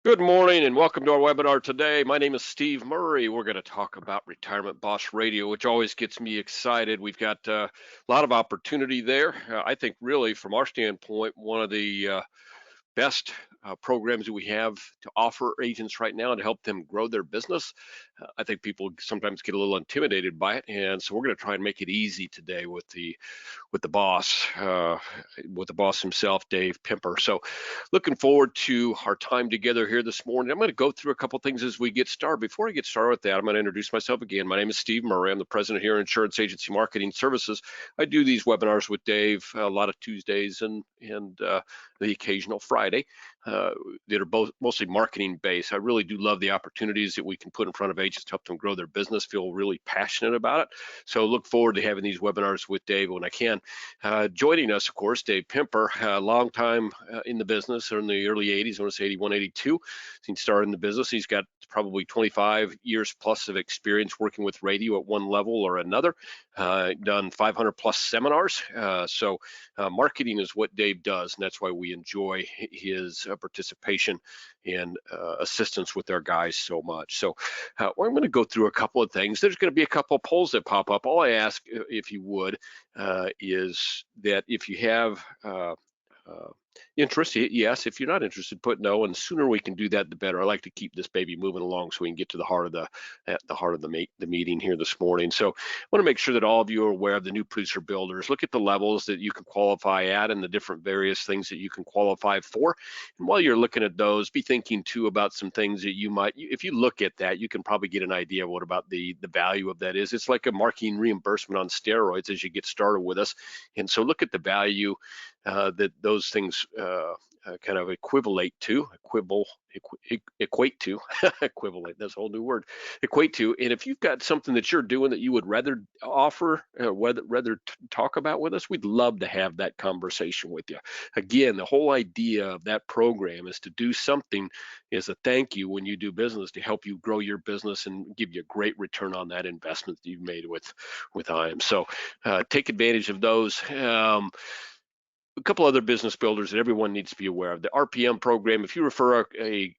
Good morning and welcome to our webinar today. My name is Steve Murray. We're going to talk about Retirement Boss Radio, which always gets me excited. We've got a lot of opportunity there. I think really from our standpoint, one of the best programs that we have to offer agents right now to help them grow their business. I think people sometimes get a little intimidated by it, and so we're going to try and make it easy today with the boss, with the boss himself, Dave Pimper. So looking forward to our time together here this morning. I'm going to go through a couple things as we get started. Before I get started with that, I'm going to introduce myself again. My name is Steve Murray. I'm the president here at Insurance Agency Marketing Services. I do these webinars with Dave a lot of Tuesdays and the occasional Friday that are both mostly marketing based. I really do love the opportunities that we can put in front of agents to help them grow their business, feel really passionate about it. So look forward to having these webinars with Dave when I can. Joining us, of course, Dave Pimper, a long time in the business, or in the early 80s, I want to say 81, 82. He started in the business. He's got probably 25 years plus of experience working with radio at one level or another, done 500 plus seminars. So marketing is what Dave does, and that's why we enjoy his participation and assistance with our guys so much. So I'm going to go through a couple of things. There's going to be a couple of polls that pop up. All I ask, if you would, is that if you have uh, interest, yes. If you're not interested, put no. And the sooner we can do that, the better. I like to keep this baby moving along so we can get to the heart of the meeting here this morning. So I want to make sure that all of you are aware of the new producer builders. Look at the levels that you can qualify at and the different various things that you can qualify for. And while you're looking at those, be thinking too about some things that you might, if you look at that, you can probably get an idea of what about the value of that is. It's like a marketing reimbursement on steroids as you get started with us. And so look at the value that those things kind of equate to, equivalent, that's a whole new word, equate to. And if you've got something that you're doing that you would rather offer, rather talk about with us, we'd love to have that conversation with you. Again, the whole idea of that program is to do something as a thank you when you do business to help you grow your business and give you a great return on that investment that you've made with IAM. So take advantage of those. A couple other business builders that everyone needs to be aware of. The RPM program, if you refer a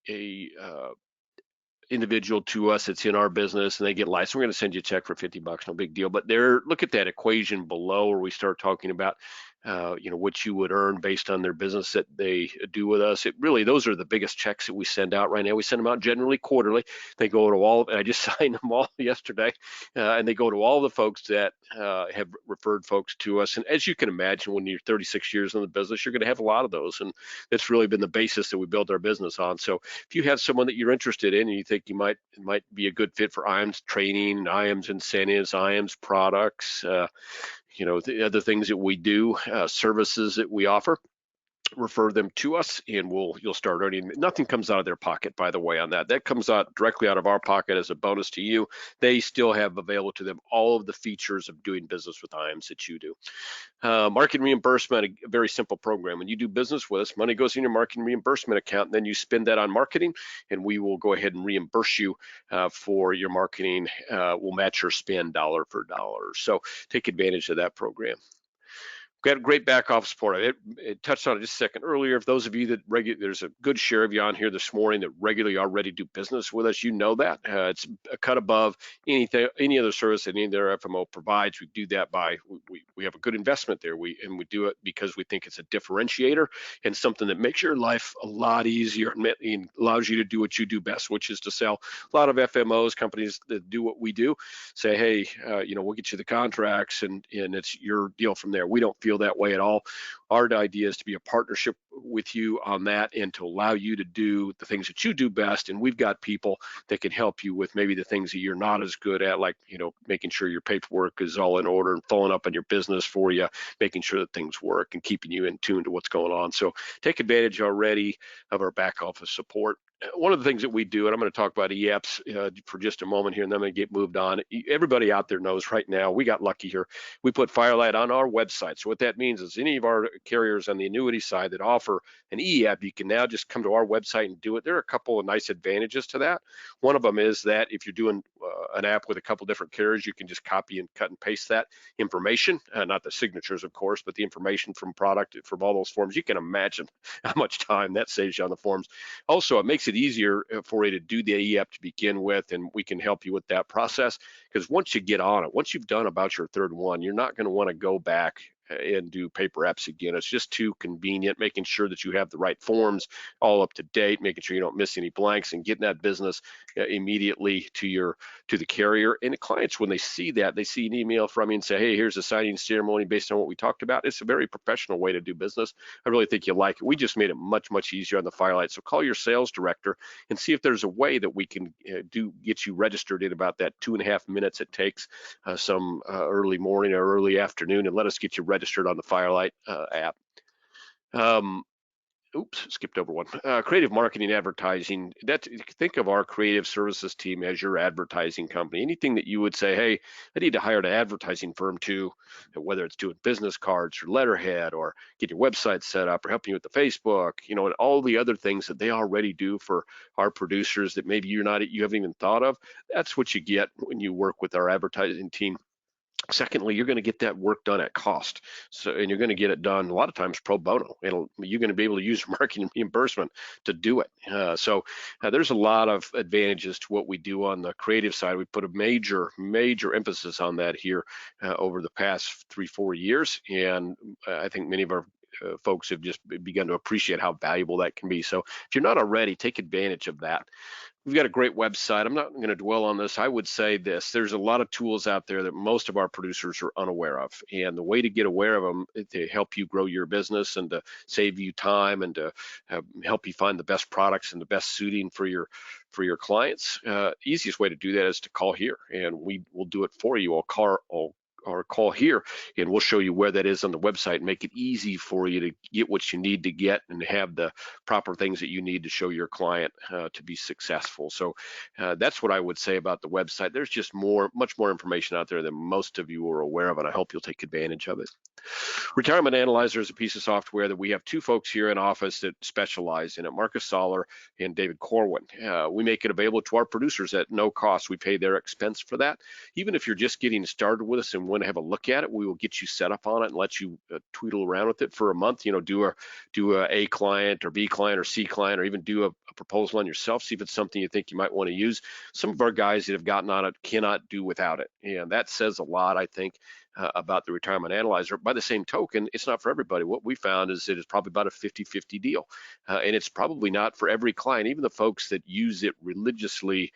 individual to us that's in our business and they get licensed, we're going to send you a check for $50, no big deal. But look at that equation below where we start talking about what you would earn based on their business that they do with us. Those are the biggest checks that we send out right now. We send them out generally quarterly. They go to all, and I just signed them all yesterday, and they go to all the folks that have referred folks to us. And as you can imagine, when you're 36 years in the business, you're going to have a lot of those, and it's really been the basis that we built our business on. So if you have someone that you're interested in and you think it might be a good fit for IAMS training, IAMS incentives, IAMS products, the other things that we do, services that we offer, refer them to us and you'll start earning. Nothing comes out of their pocket, by the way, on that comes out directly out of our pocket as a bonus to you. They still have available to them all of the features of doing business with IAMS that you do. Marketing reimbursement, a very simple program. When you do business with us, money goes in your marketing reimbursement account, and then you spend that on marketing, and we will go ahead and reimburse you for your marketing. We'll match your spend dollar for dollar. So take advantage of that program. Got a great back office support. It touched on it just a second earlier. If those of you that there's a good share of you on here this morning that regularly already do business with us, you know that. It's a cut above any other service that any other FMO provides. We do that by, we have a good investment there. We do it because we think it's a differentiator and something that makes your life a lot easier and allows you to do what you do best, which is to sell. A lot of FMOs, companies that do what we do, say, hey, we'll get you the contracts and it's your deal from there. We don't feel that way at all. Our idea is to be a partnership with you on that and to allow you to do the things that you do best. And we've got people that can help you with maybe the things that you're not as good at, like, making sure your paperwork is all in order and following up on your business for you, making sure that things work and keeping you in tune to what's going on. So take advantage already of our back office support. One of the things that we do, and I'm going to talk about EAPS for just a moment here, and then I'm going to get moved on. Everybody out there knows right now, we got lucky here. We put Firelight on our website. So what that means is any of our carriers on the annuity side that offer an EAP, you can now just come to our website and do it. There are a couple of nice advantages to that. One of them is that if you're doing an app with a couple different carriers, you can just copy and cut and paste that information, not the signatures, of course, but the information from all those forms. You can imagine how much time that saves you on the forms. Also, it makes it it easier for you to do the EAP to begin with, and we can help you with that process. Because once you get on it, once you've done about your third one, you're not going to want to go back and do paper apps again. It's just too convenient. Making sure that you have the right forms all up to date, making sure you don't miss any blanks, and getting that business immediately to the carrier. And the clients, when they see that, they see an email from you and say, hey, here's a signing ceremony based on what we talked about. It's a very professional way to do business. I really think you'll like it. We just made it much easier on the Firelight. So call your sales director and see if there's a way that we can get you registered in about that 2.5 minutes it takes, some early morning or early afternoon, and let us get you registered on the Firelight app. Oops, skipped over one. Creative marketing advertising. Think of our creative services team as your advertising company. Anything that you would say, hey, I need to hire an advertising firm to, whether it's doing business cards or letterhead or get your website set up or helping you with the Facebook, and all the other things that they already do for our producers that maybe you haven't even thought of. That's what you get when you work with our advertising team. Secondly, you're going to get that work done at cost. And you're going to get it done a lot of times pro bono. You're going to be able to use marketing reimbursement to do it. There's a lot of advantages to what we do on the creative side. We put a major emphasis on that here over the past 3-4 years. And I think many of our folks have just begun to appreciate how valuable that can be. So if you're not already, take advantage of that. We've got a great website. I'm not going to dwell on this. I would say this: there's a lot of tools out there that most of our producers are unaware of, and the way to get aware of them to help you grow your business and to save you time and to help you find the best products and the best suiting for your clients. Easiest way to do that is to call here, and we will do it for you. Or call here, and we'll show you where that is on the website and make it easy for you to get what you need to get and have the proper things that you need to show your client to be successful. So that's what I would say about the website. There's just much more information out there than most of you are aware of, and I hope you'll take advantage of it. Retirement Analyzer is a piece of software that we have two folks here in office that specialize in it, Marcus Soller and David Corwin. We make it available to our producers at no cost. We pay their expense for that. Even if you're just getting started with us and want to have a look at it, we will get you set up on it and let you tweedle around with it for a month. Do a client or B client or C client, or even do a proposal on yourself. See if it's something you think you might want to use. Some of our guys that have gotten on it cannot do without it, and that says a lot, I think, about the Retirement Analyzer. By the same token, it's not for everybody. What we found is that it's probably about a 50-50 deal, and it's probably not for every client. Even the folks that use it religiously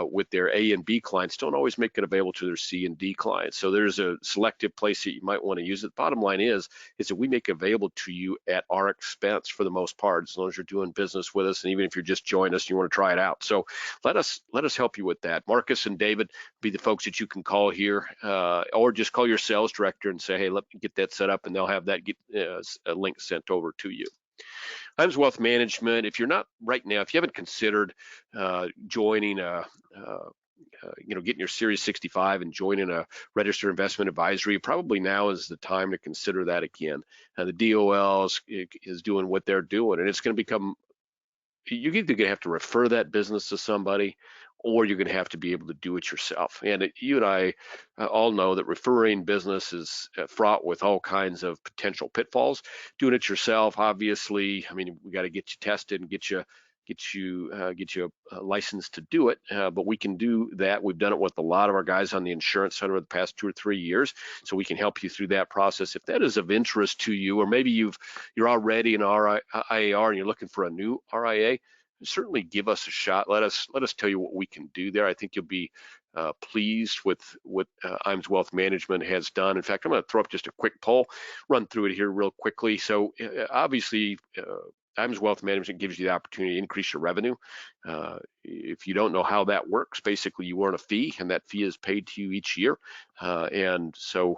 with their A and B clients don't always make it available to their C and D clients. So there's a selective place that you might want to use it. The bottom line is that we make it available to you at our expense for the most part, as long as you're doing business with us, and even if you're just joining us and you want to try it out. So let us help you with that. Marcus and David be the folks that you can call here, or just call your sales director and say, hey, let me get that set up, and they'll have that a link sent over to you. Iams Wealth Management, if you're not right now, if you haven't considered joining getting your Series 65 and joining a registered investment advisory, probably now is the time to consider that again. The DOL is doing what they're doing, and it's going to become, you're either going to have to refer that business to somebody, or you're going to have to be able to do it yourself. And you and I all know that referring business is fraught with all kinds of potential pitfalls. Doing it yourself, obviously, I mean, we got to get you tested and get you licensed to do it, but we can do that. We've done it with a lot of our guys on the insurance side over the past 2 or 3 years, so we can help you through that process. If that is of interest to you, or maybe you're already an IAR and you're looking for a new RIA, certainly give us a shot. Let us tell you what we can do there. I think you'll be pleased with what Iams Wealth Management has done. In fact, I'm going to throw up just a quick poll, run through it here real quickly. So obviously, Iams Wealth Management gives you the opportunity to increase your revenue. If you don't know how that works, basically you earn a fee, and that fee is paid to you each year. And so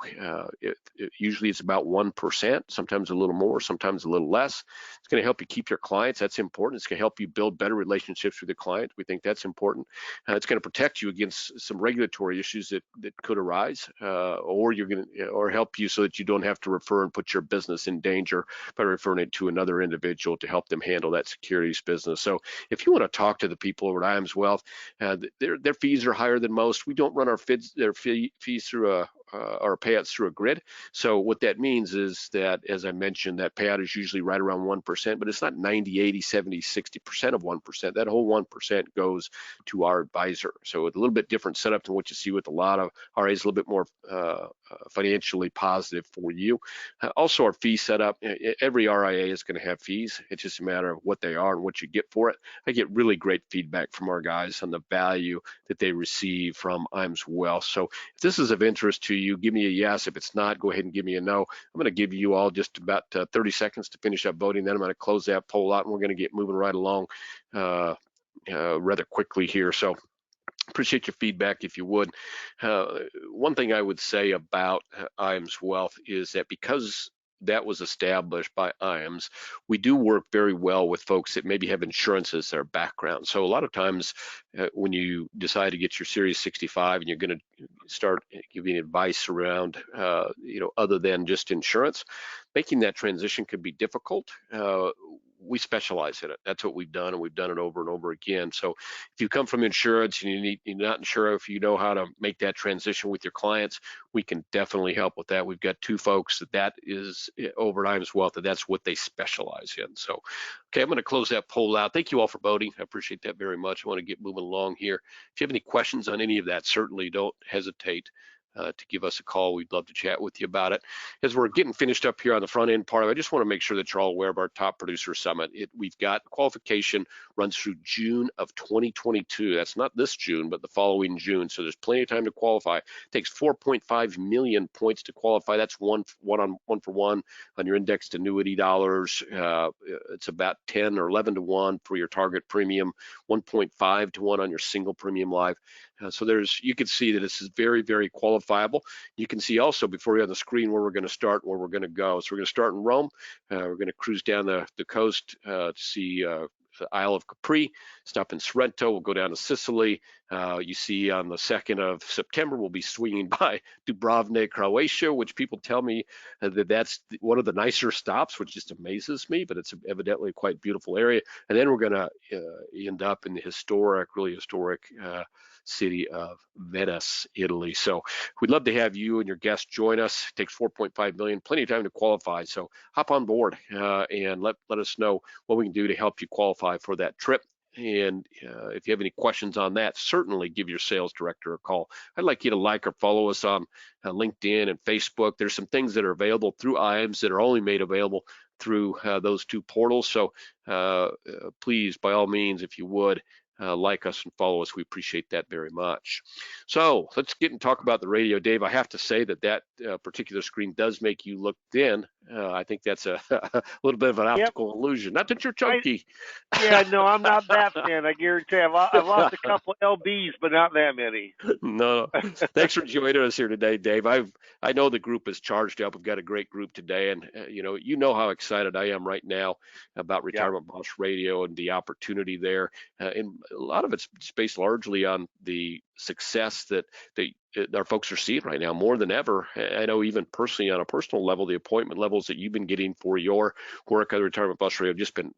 usually it's about 1%, sometimes a little more, sometimes a little less. It's going to help you keep your clients. That's important. It's going to help you build better relationships with your clients. We think that's important. It's going to protect you against some regulatory issues that could arise, or help you so that you don't have to refer and put your business in danger by referring it to another individual to help them handle that securities business. So if you want to talk to the people over at Iams Wealth, their fees are higher than most. We don't run their fees through our payouts through a grid. So what that means is that, as I mentioned, that payout is usually right around 1%, but it's not 90, 80, 70, 60% of 1%. That whole 1% goes to our advisor. So it's a little bit different setup than what you see with a lot of RAs, a little bit more financially positive for you. Also, our fee setup, every RIA is going to have fees. It's just a matter of what they are and what you get for it. I get really great feedback from our guys on the value that they receive from IAMS Wealth. So if this is of interest to you, give me a yes. If it's not, go ahead and give me a no. I'm going to give you all just about 30 seconds to finish up voting. Then I'm going to close that poll out, and we're going to get moving right along rather quickly here. So appreciate your feedback if you would. One thing I would say about IAMS Wealth is that because that was established by IAMS, we do work very well with folks that maybe have insurance as their background. So a lot of times when you decide to get your Series 65 and you're going to start giving advice around, other than just insurance, making that transition could be difficult. We specialize in it. That's what we've done, and we've done it over and over again. So if you come from insurance and you're not sure if you know how to make that transition with your clients, we can definitely help with that. We've got two folks that is over at IAMS Wealth, and that's what they specialize in. So, okay, I'm going to close that poll out. Thank you all for voting. I appreciate that very much. I want to get moving along here. If you have any questions on any of that, certainly don't hesitate to give us a call. We'd love to chat with you about it. As we're getting finished up here on the front end part of it, I just want to make sure that you're all aware of our Top Producer Summit. We've got qualification runs through June of 2022. That's not this June, but the following June. So there's plenty of time to qualify. It takes 4.5 million points to qualify. That's one for one on your indexed annuity dollars. It's about 10 or 11 to 1 for your target premium, 1.5 to 1 on your single premium life. So you can see that this is very, very qualifiable. You can see also before you on the screen where we're going to start and where we're going to go. So we're going to start in Rome. We're going to cruise down the coast to see the Isle of Capri, stop in Sorrento. We'll go down to Sicily. You see on the 2nd of September, we'll be swinging by Dubrovnik, Croatia, which people tell me that's one of the nicer stops, which just amazes me, but it's evidently a quite beautiful area. And then we're going to end up in the really historic city of Venice, Italy. So we'd love to have you and your guests join us. It takes 4.5 million, plenty of time to qualify. So hop on board and let us know what we can do to help you qualify for that trip. And if you have any questions on that, certainly give your sales director a call. I'd like you to like or follow us on LinkedIn and Facebook. There's some things that are available through IAMS that are only made available through those two portals. So please, by all means, if you would, like us and follow us. We appreciate that very much. So let's get and talk about the radio. Dave, I have to say that particular screen does make you look thin. I think that's a little bit of an optical illusion. Not that you're chunky. No, I'm not that thin. I guarantee I've lost a couple lbs, but not that many. No. Thanks for joining us here today, Dave. I know the group is charged up. We've got a great group today, and you know how excited I am right now about Retirement Boss Radio and the opportunity there. And a lot of it's based largely on the success that our folks are seeing right now more than ever. I know even personally on a personal level, the appointment levels that you've been getting for your work on Retirement Boss Radio have just been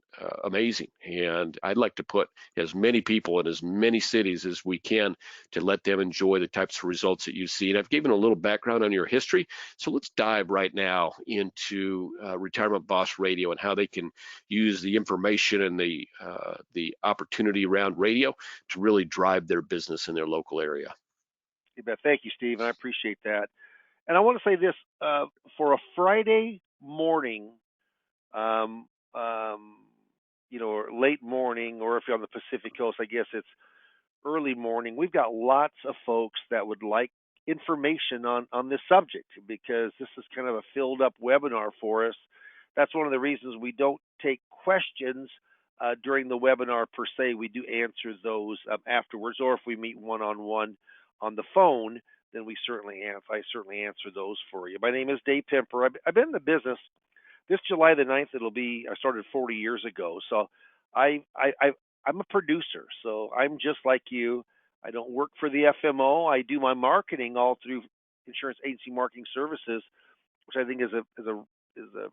amazing. And I'd like to put as many people in as many cities as we can to let them enjoy the types of results that you've seen. I've given a little background on your history. So let's dive right now into Retirement Boss Radio and how they can use the information and the opportunity around radio to really drive their business in their local area. Thank you, Steve, and I appreciate that. And I want to say this, for a Friday morning, or late morning, or if you're on the Pacific Coast, I guess it's early morning, we've got lots of folks that would like information on this subject because this is kind of a filled up webinar for us. That's one of the reasons we don't take questions during the webinar per se. We do answer those afterwards, or if we meet one-on-one on the phone, then I certainly answer those for you. My name is Dave Pimper. I've been in the business. This July the 9th, I started 40 years ago. So I'm a producer. So I'm just like you. I don't work for the FMO. I do my marketing all through Insurance Agency Marketing Services, which I think is a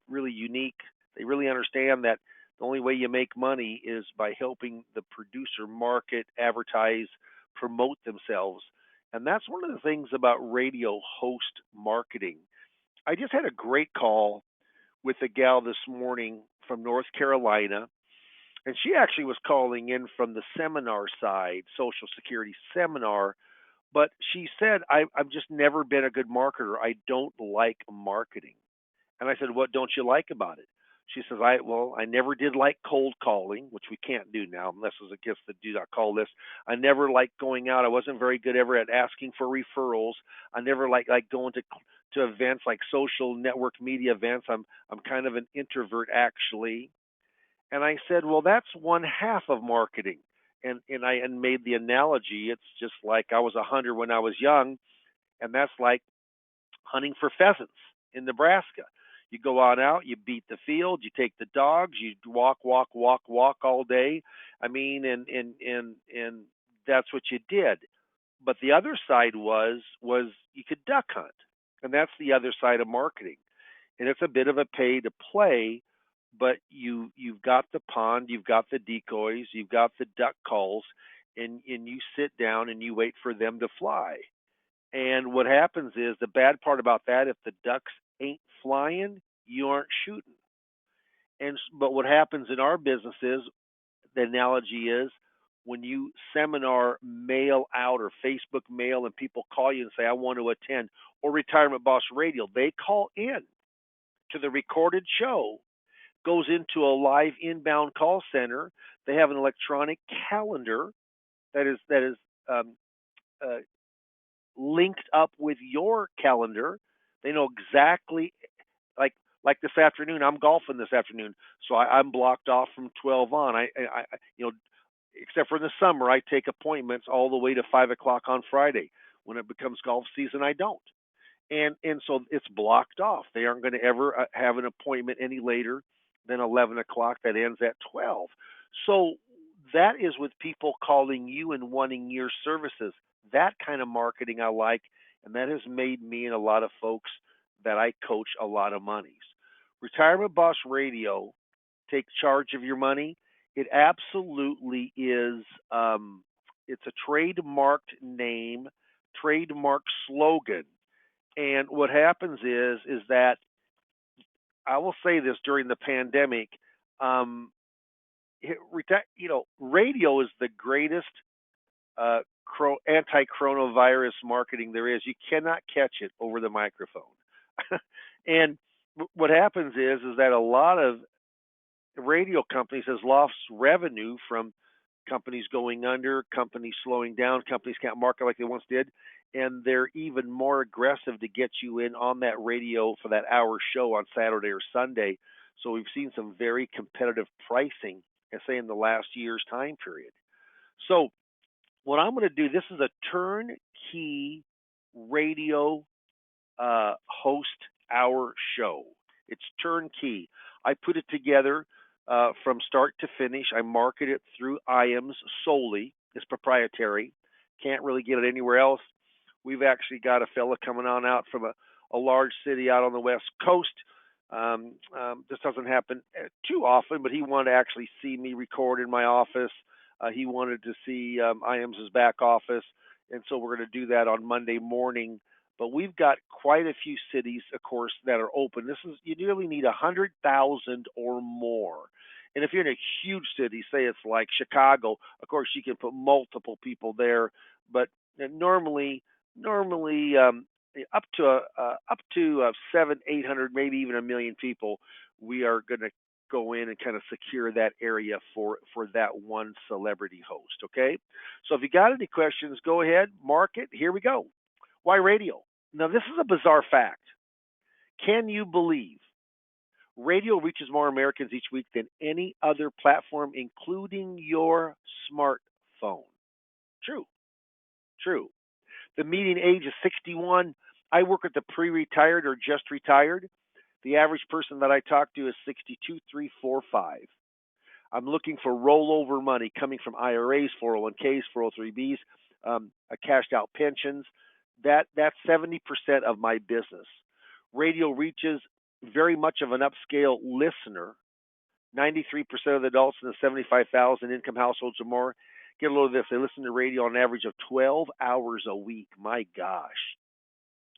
really unique. They really understand that the only way you make money is by helping the producer market, advertise, promote themselves. And that's one of the things about radio host marketing. I just had a great call with a gal this morning from North Carolina, and she actually was calling in from the seminar side, Social Security seminar. But she said, I've just never been a good marketer. I don't like marketing. And I said, what don't you like about it? She says, I never did like cold calling, which we can't do now unless it's against the do not call list. I never liked going out. I wasn't very good ever at asking for referrals. I never like going to events like social network media events. I'm kind of an introvert actually. And I said, well, that's one half of marketing. And I made the analogy. It's just like I was a hunter when I was young, and that's like hunting for pheasants in Nebraska. You go on out, you beat the field, you take the dogs, you walk all day. I mean, and that's what you did. But the other side was you could duck hunt, and that's the other side of marketing. And it's a bit of a pay to play, but you've got the pond, you've got the decoys, you've got the duck calls, and you sit down and you wait for them to fly. And what happens is the bad part about that, if the ducks ain't flying, you aren't shooting. But what happens in our business is the analogy is when you seminar mail out or Facebook mail and people call you and say I want to attend, or Retirement Boss Radio, they call in to the recorded show, goes into a live inbound call center. They have an electronic calendar that is um, uh, linked up with your calendar. They know exactly like like this afternoon. I'm golfing this afternoon, so I'm blocked off from 12 on. I except for in the summer, I take appointments all the way to 5 o'clock on Friday. When it becomes golf season, I don't. And so it's blocked off. They aren't going to ever have an appointment any later than 11 o'clock that ends at 12. So that is with people calling you and wanting your services. That kind of marketing I like, and that has made me and a lot of folks that I coach a lot of monies. Retirement Boss Radio, take charge of your money. It absolutely is. It's a trademarked name, trademark slogan, and what happens is that I will say this during the pandemic, um, radio is the greatest anti-coronavirus marketing there is. You cannot catch it over the microphone. And what happens is that a lot of radio companies has lost revenue from companies going under, companies slowing down, companies can't market like they once did, and they're even more aggressive to get you in on that radio for that hour show on Saturday or Sunday. So we've seen some very competitive pricing, I say in the last year's time period. So what I'm going to do, this is a turnkey radio host our show. It's turnkey. I put it together from start to finish. I market it through IAMS solely. It's proprietary. Can't really get it anywhere else. We've actually got a fella coming on out from a large city out on the West Coast. This doesn't happen too often, but he wanted to actually see me record in my office. He wanted to see IAMS's back office, and so we're going to do that on Monday morning. But we've got quite a few cities, of course, that are open. This is you nearly need 100,000 or more. And if you're in a huge city, say it's like Chicago, of course you can put multiple people there. But normally up to 700, 800, maybe even 1 million people, we are going to go in and kind of secure that area for that one celebrity host. Okay, so if you got any questions, go ahead, mark it. Here we go. Why radio? Now, this is a bizarre fact. Can you believe radio reaches more Americans each week than any other platform, including your smartphone? True, true. The median age is 61. I work with the pre-retired or just retired. The average person that I talk to is 62,345. I'm looking for rollover money coming from IRAs, 401ks, 403bs, cashed out pensions. That's 70% of my business. Radio reaches very much of an upscale listener. 93% of the adults in the 75,000 income households or more Get a load of this. They listen to radio on an average of 12 hours a week. My gosh.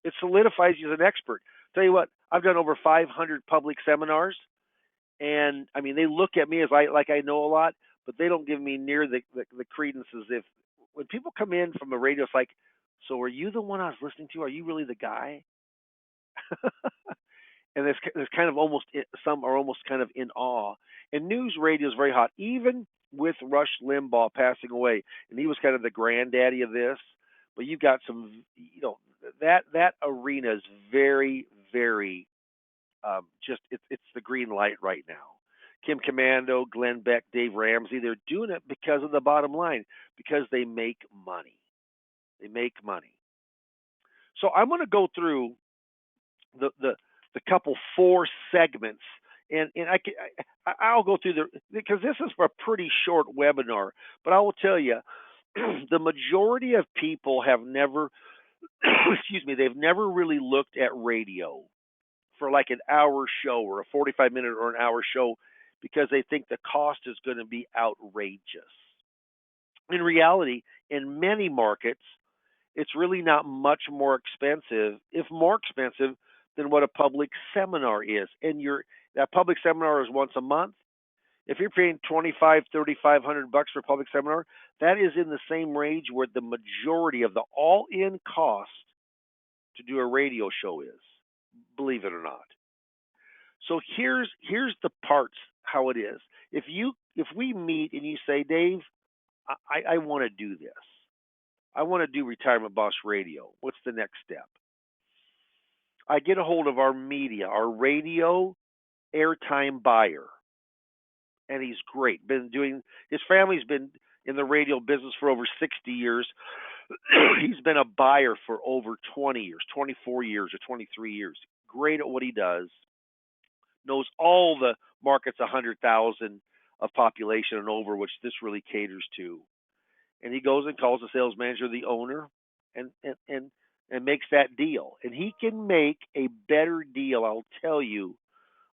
It solidifies you as an expert. Tell you what, I've done over 500 public seminars, and I mean, they look at me as I know a lot, but they don't give me near the credence as if when people come in from the radio, it's like, so are you the one I was listening to? Are you really the guy? And there's kind of almost some are almost kind of in awe. And news radio is very hot, even with Rush Limbaugh passing away, and he was kind of the granddaddy of this. But you've got some, that arena is very, very just it's the green light right now. Kim Commando, Glenn Beck, Dave Ramsey, they're doing it because of the bottom line, because they make money. They make money. So I'm going to go through the couple four segments, and I'll go through because this is a pretty short webinar, but I will tell you, the majority of people have never, excuse me, they've never really looked at radio for like an hour show or a 45-minute or an hour show because they think the cost is going to be outrageous. In reality, in many markets, it's really not much more expensive, if more expensive than what a public seminar is. And that public seminar is once a month. If you're paying $2,500 for a public seminar, that is in the same range where the majority of the all-in cost to do a radio show is, believe it or not. So here's the parts how it is. If we meet and you say, Dave, I want to do this. I want to do Retirement Boss Radio. What's the next step? I get a hold of our media, our radio airtime buyer, and he's great. His family's been in the radio business for over 60 years. He's been a buyer for over 20 years, 24 years, or 23 years. Great at what he does. Knows all the markets, 100,000 of population and over, which this really caters to. And he goes and calls the sales manager, the owner, and makes that deal. And he can make a better deal, I'll tell you,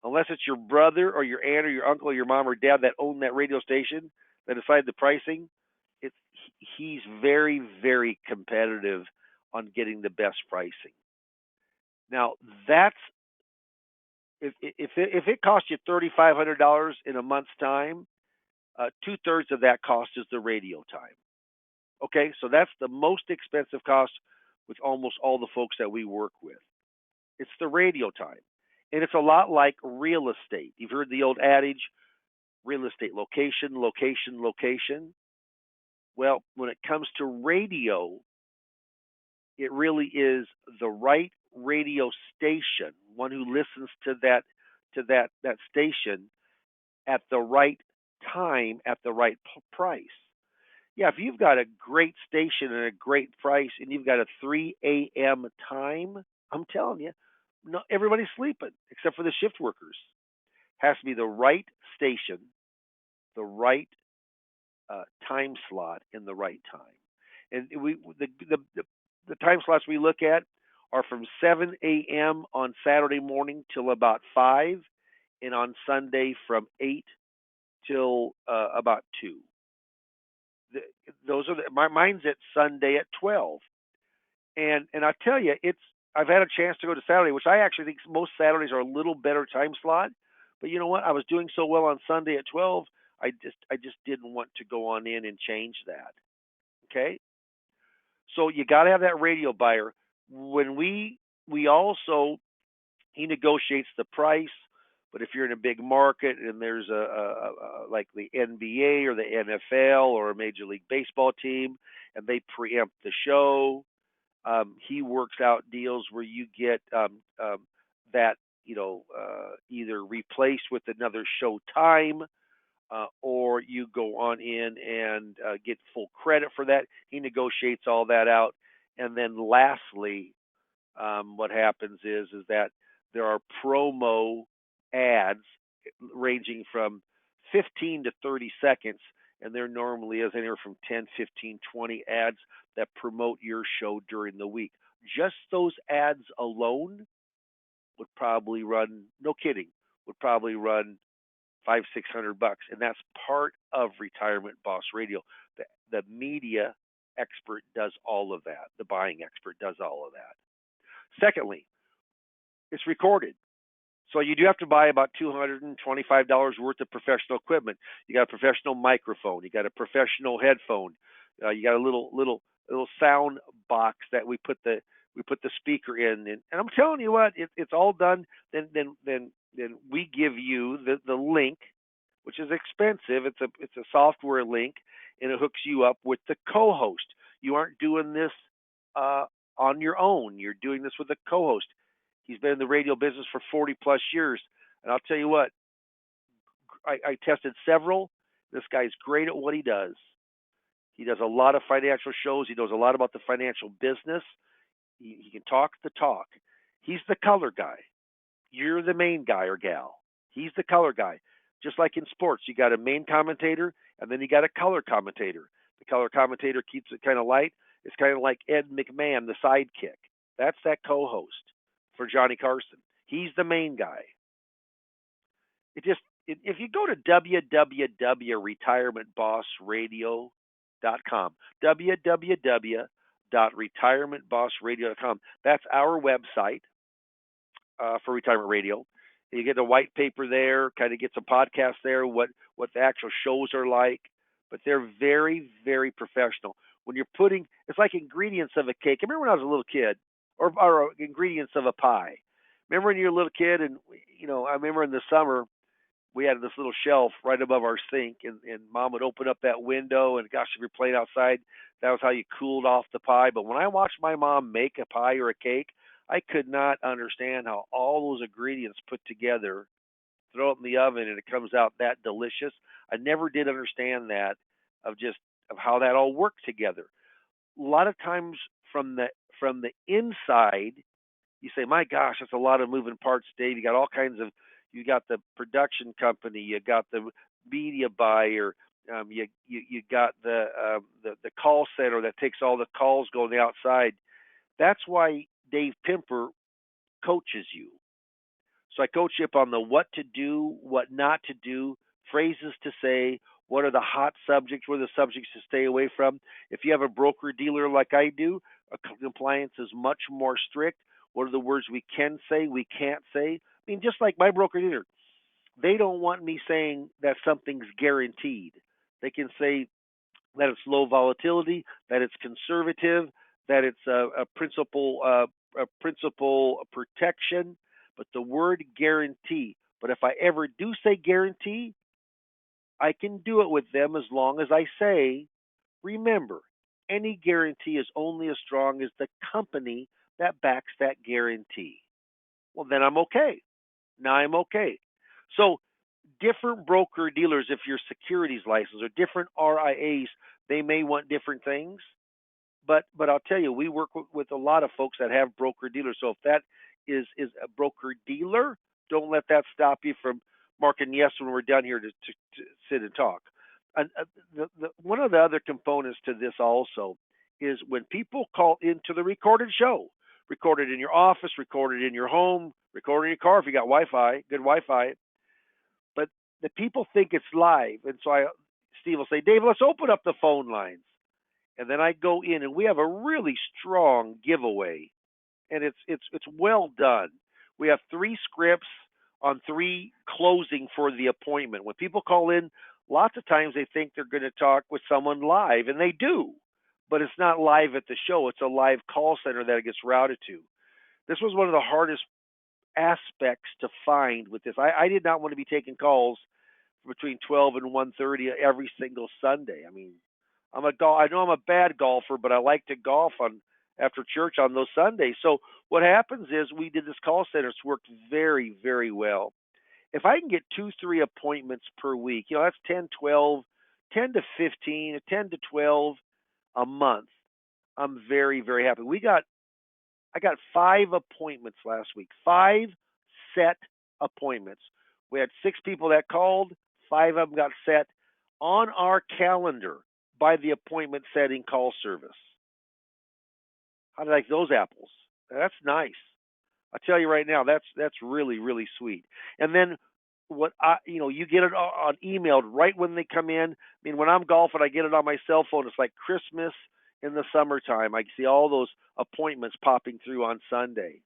unless it's your brother or your aunt or your uncle or your mom or dad that own that radio station that decide the pricing. He's very, very competitive on getting the best pricing. Now that's if it costs you $3,500 in a month's time, 2/3 of that cost is the radio time. Okay, so that's the most expensive cost with almost all the folks that we work with. It's the radio time. And it's a lot like real estate. You've heard the old adage, real estate, location, location, location. Well, when it comes to radio, it really is the right radio station, one who listens to that station at the right time at the right price. Yeah, if you've got a great station and a great price and you've got a 3 a.m. time, I'm telling you, no, everybody's sleeping except for the shift workers. Has to be the right station, the right time slot, in the right time. And the time slots we look at are from 7 a.m. on Saturday morning till about 5, and on Sunday from 8 till about 2. Those are mine's at Sunday at 12, and I tell you, I've had a chance to go to Saturday, which I actually think most Saturdays are a little better time slot. But you know what? I was doing so well on Sunday at 12, I just didn't want to go on in and change that. Okay, so you got to have that radio buyer. When we also he negotiates the price. But if you're in a big market and there's a like the NBA or the NFL or a Major League Baseball team and they preempt the show, he works out deals where you get that either replaced with another show time, or you go on in and get full credit for that. He negotiates all that out, and then lastly, what happens is that there are promo ads ranging from 15 to 30 seconds, and there normally is anywhere from 10, 15, 20 ads that promote your show during the week. Just those ads alone would probably run, no kidding, would probably run $500-600, and that's part of Retirement Boss Radio. The media expert does all of that. The buying expert does all of that. Secondly, it's recorded. So you do have to buy about $225 worth of professional equipment. You got a professional microphone. You got a professional headphone. You got a little sound box that we put the speaker in. And I'm telling you what, it's all done. Then we give you the link, which is expensive. It's a software link, and it hooks you up with the co-host. You aren't doing this on your own. You're doing this with a co-host. He's been in the radio business for 40 plus years. And I'll tell you what, I tested several. This guy's great at what he does. He does a lot of financial shows. He knows a lot about the financial business. He can talk the talk. He's the color guy. You're the main guy or gal. He's the color guy. Just like in sports, you got a main commentator and then you got a color commentator. The color commentator keeps it kind of light. It's kind of like Ed McMahon, the sidekick. That's that co-host for Johnny Carson. He's the main guy. If you go to www.retirementbossradio.com, www.retirementbossradio.com, that's our website for Retirement Radio. You get a white paper there, kind of get some podcasts there, what the actual shows are like, but they're very, very professional. When you're putting, it's like ingredients of a cake. I remember when I was a little kid, or ingredients of a pie. Remember when you were a little kid, and I remember in the summer we had this little shelf right above our sink, and Mom would open up that window, and gosh, if you're playing outside, that was how you cooled off the pie. But when I watched my mom make a pie or a cake, I could not understand how all those ingredients put together, throw it in the oven, and it comes out that delicious. I never did understand that of how that all worked together. A lot of times from the inside, you say, "My gosh, that's a lot of moving parts, Dave. You got all kinds of. You got the production company, you got the media buyer, you got the call center that takes all the calls going outside." That's why Dave Pimper coaches you. So I coach you up on the what to do, what not to do, phrases to say, what are the hot subjects, what are the subjects to stay away from. If you have a broker dealer like I do, compliance is much more strict. What are the words we can say, we can't say? I mean, just like my broker dealer, they don't want me saying that something's guaranteed. They can say that it's low volatility, that it's conservative, that it's a principal protection, but the word guarantee. But if I ever do say guarantee, I can do it with them as long as I say, remember, any guarantee is only as strong as the company that backs that guarantee. Well, then I'm okay. Now I'm okay. So different broker dealers, if you're securities licensed, or different RIAs, they may want different things. But I'll tell you, we work with a lot of folks that have broker dealers. So if that is a broker dealer, don't let that stop you from marking yes when we're done here to sit and talk. And one of the other components to this also is when people call into the recorded show, recorded in your office, recorded in your home, recorded in your car if you got Wi-Fi, good Wi-Fi. But the people think it's live, and so Steve will say, "Dave, let's open up the phone lines." And then I go in, and we have a really strong giveaway, and it's well done. We have 3 scripts on 3 closing for the appointment. When people call in, lots of times they think they're going to talk with someone live, and they do, but it's not live at the show. It's a live call center that it gets routed to. This was one of the hardest aspects to find with this. I did not want to be taking calls between 12 and 1:30 every single Sunday. I mean, I know I'm a bad golfer, but I like to golf after church on those Sundays. So what happens is we did this call center. It's worked very, very well. If I can get 2-3 appointments per week, that's 10, 12, 10 to 15, 10 to 12 a month. I'm very, very happy. I got 5 appointments last week, 5 set appointments. We had 6 people that called, 5 of them got set on our calendar by the appointment setting call service. How do you like those apples? That's nice. I'll tell you right now, that's really, really sweet. And then what you get it on emailed right when they come in. I mean, when I'm golfing, I get it on my cell phone. It's like Christmas in the summertime. I see all those appointments popping through on Sunday.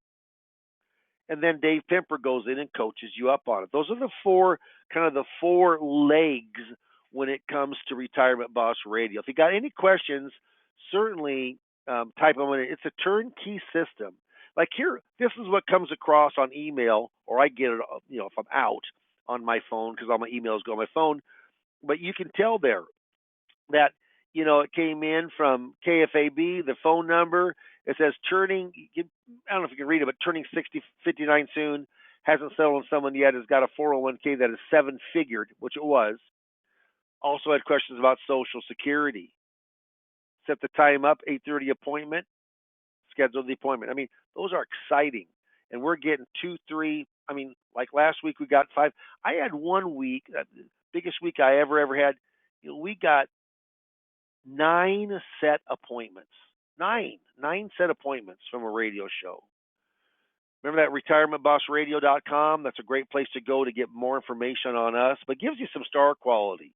And then Dave Pimper goes in and coaches you up on it. Those are the four legs when it comes to Retirement Boss Radio. If you got any questions, certainly type them in. It's a turnkey system. Like here, this is what comes across on email, or I get it, if I'm out on my phone because all my emails go on my phone. But you can tell there that it came in from KFAB, the phone number. It says turning. I don't know if you can read it, but turning 59 soon. Hasn't settled on someone yet. Has got a 401k that is seven figured, which it was. Also had questions about Social Security. Set the time up, 8:30 appointment. Schedule the appointment. I mean, those are exciting, and we're getting 2, 3. I mean, like last week we got 5. I had one week, biggest week I ever had. We got 9 set appointments. Nine set appointments from a radio show. Remember that retirementbossradio.com? That's a great place to go to get more information on us, but gives you some star quality.